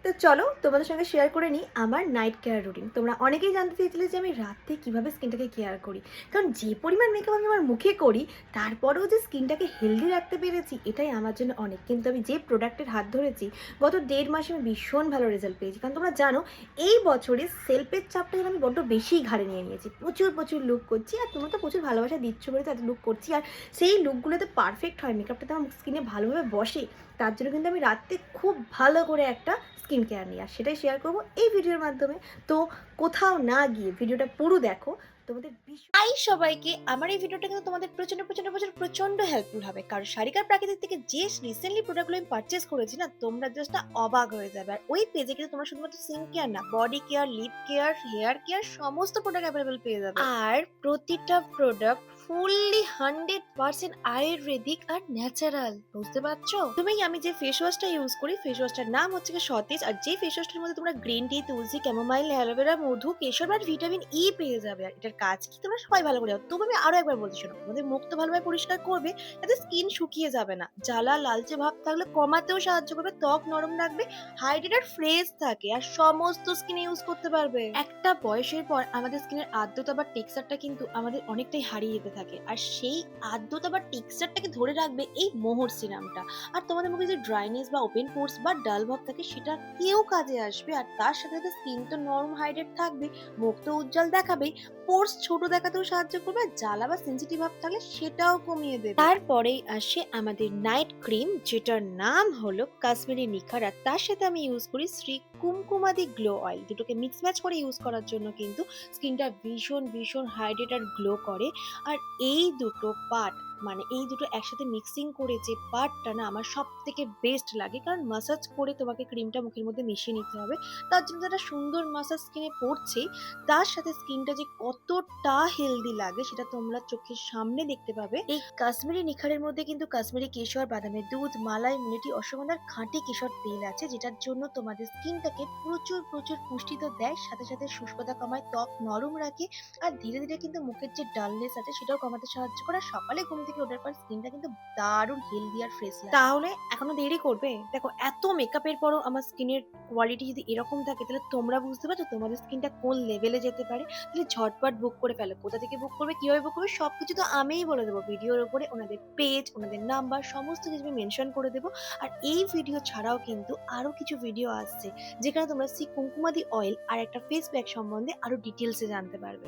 তো চলো তোমাদের সঙ্গে শেয়ার করে নিই আমার নাইট কেয়ার রুটিন। তোমরা অনেকেই জানতে চেয়েছিলে যে আমি রাতে কীভাবে স্কিনটাকে কেয়ার করি, কারণ যে পরিমাণ মেকআপ আমি আমার মুখে করি তারপরেও যে স্কিনটাকে হেলদি রাখতে পেরেছি এটাই আমার জন্য অনেক। কিন্তু আমি যে প্রোডাক্টের হাত ধরেছি গত 1.5 মাসে আমি ভীষণ ভালো রেজাল্ট পেয়েছি। কারণ তোমরা জানো এই বছরে সেলফের চাপটা যেন আমি বড্ড বেশি ঘাড়ে নিয়ে নিয়েছি, প্রচুর প্রচুর লুক করছি আর তোমরা তো প্রচুর ভালোবাসা দিচ্ছ বলে তো এত লুক করছি। আর সেই লুকগুলোতে পারফেক্ট হয়, মেকআপটাতে আমার স্কিনে ভালোভাবে বসে, তার জন্য কিন্তু আমি রাতে খুব ভালো করে একটা স্কিন কেয়ার নিই আর সেটাই শেয়ার করবো এই ভিডিওর মাধ্যমে। তো কোথাও না গিয়ে ভিডিওটা পুরো দেখো, তোমাদের হাই সবাইকে। আমার এই ভিডিওটা কিন্তু তোমাদের প্রচন্ড প্রচন্ড প্রচন্ড প্রচন্ড হেল্পফুল হবে, কারণ শারিকার প্রাকৃতিক থেকে যে রিসেন্টলি প্রোডাক্টগুলো আমি পারচেস করেছি না, তোমরা জাস্ট অবাক হয়ে যাবে। আর ওই পেজে কিন্তু তোমরা শুধুমাত্র স্কিন কেয়ার না, body care, lip care, hair care সমস্ত প্রোডাক্ট অ্যাভেলেবেল পেয়ে যাবে। আর প্রতিটা প্রোডাক্ট ফুললি 100% আয়ুর্বেদিক আর ন্যাচারাল, বুঝতে পারছো? তুমি আমি যে ফেস ওয়াশটা ইউজ করি, ফেস ওয়াশটার নাম হচ্ছে সতেজ। আর যে ফেস ওয়াশটার মধ্যে তোমরা গ্রিন টি, তুলসী, ক্যামোমাইল, অ্যালোভেরা, মধু, কেশর আর ভিটামিন ই পেয়ে যাবে। আর এটার কাজ কি তোমরা সবাই ভালো করে জানো। তবে আমি আরো একবার বলছি, শোনো, তোমাদের মুখ তো ভালোভাবে পরিষ্কার করবে, যাতে স্কিন শুকিয়ে যাবে না, জ্বালা লালচে ভাব থাকলে কমাতেও সাহায্য করবে, ত্বক নরম রাখবে, হাইড্রেট আর ফ্রেশ থাকে, আর সমস্ত স্কিনে ইউজ করতে পারবে। একটা বয়সের পর আমাদের স্কিনের আর্দ্রতা বা টেক্সচারটা কিন্তু আমাদের অনেকটাই হারিয়ে যেতে থাকে, আর সেই আর্দ্রতা বা টেক্সচারটাকে ধরে রাখবে এই মোহর সিরামটা। আর তোমাদের মুখে যে ড্রাইনেস বা ওপেন পোর্স বা ডাল ভাব থাকে সেটা কেউ কাজে আসবে, আর তার সাথে সাথে স্কিন তো নরম হাইড্রেট থাকবে, মুখ তো উজ্জ্বল দেখাবেই, পোর্স ছোট দেখাতেও সাহায্য করবে, আর জ্বালা বা সেনসিটিভ ভাব থাকলে সেটাও কমিয়ে দেবে। তারপরেই আসে আমাদের নাইট ক্রিম, যেটার নাম হলো কাশ্মীরি নিখার। আর তার সাথে আমি ইউজ করি শ্রী কুমকুমাদি গ্লো অয়েল। দুটোকে মিক্স ম্যাচ করে ইউজ করার জন্য কিন্তু স্কিনটা ভীষণ ভীষণ হাইড্রেট আর গ্লো করে। আর এই দুটো পার্ট, মানে এই দুটো একসাথে মিক্সিং করে যে পার্টটা না আমার সব থেকে বেস্ট লাগে, কারণ মাসাজ করে তোমাকে ক্রিমটা মুখের মধ্যে মিশিয়ে নিতে হবে। তার জন্য একটা সুন্দর মাসাজ স্কিনে পড়ছে, তার সাথে স্কিনটা যে কতটা হেলদি লাগে সেটা তোমরা চোখের সামনে দেখতে পাবে। এই কাশ্মীরি নিখারের মধ্যে কিন্তু কাশ্মীরি কেশর, বাদামের দুধ, মালাই, ইমিউনিটি, অশ্বগন্ধার খাঁটি কেশর তেল আছে, যেটার জন্য তোমাদের স্কিনটাকে প্রচুর প্রচুর পুষ্টি তো দেয়, সাথে সাথে শুষ্কতা কমায়, ত্বক নরম রাখে, আর ধীরে ধীরে কিন্তু মুখের যে ডালনেস আছে সেটাও কমাতে সাহায্য করে। আর সকালে ঘুম থেকে ওঠার পর স্কিনটা কিন্তু দারুণ হেলদি আর ফ্রেশ লাগে। তাহলে এখনো দেরি করবে? দেখো, এত মেকআপের পরও আমার স্কিনের কোয়ালিটি যদি এরকম থাকে, তাহলে তোমরা বুঝতে পারছো তোমাদের স্কিনটা কোন লেভেলে যেতে পারে। তাহলে ঝটপট বুক করে ফেলো। কোথা থেকে বুক করবে, কিভাবে বুক করবে, সবকিছু তো আমিই বলে দেবো ভিডিওর উপরে। ওনাদের পেজ, ওনাদের নাম্বার সমস্ত কিছু আমি মেনশন করে দেবো। আর এই ভিডিও ছাড়াও কিন্তু আরো কিছু ভিডিও আসছে, যেখানে তোমরা শ্রী কুমকুমাদি অয়েল আর একটা ফেস প্যাক সম্বন্ধে আরো ডিটেলসে জানতে পারবে।